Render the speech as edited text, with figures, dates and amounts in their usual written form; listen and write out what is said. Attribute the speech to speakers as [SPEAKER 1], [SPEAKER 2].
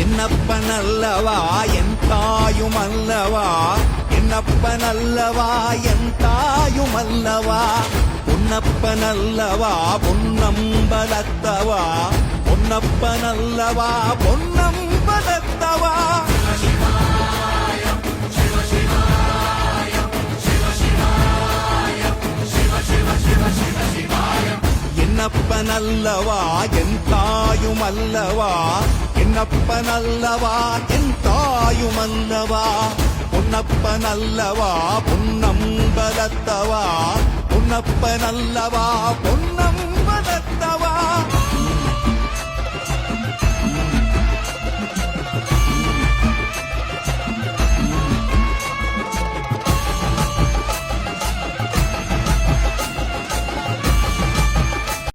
[SPEAKER 1] என்னப்பனல்லவா என் தாயுமல்லவா, என்னப்பனல்லவா என் தாயுமல்லவா, பொன்னப்பனல்லவா பொன்னம்பலத்தவா, பொன்னப்பனல்லவா பொன்னம்பலத்தவா. என்னப்பனல்லவா என் தாயுமல்லவா, என்னப்பனல்லவா என் தாயுமல்லவா, பொன்னப்பனல்லவா பொன்னம்பலத்தவா, பொன்னப்பனல்லவா பொன்னம்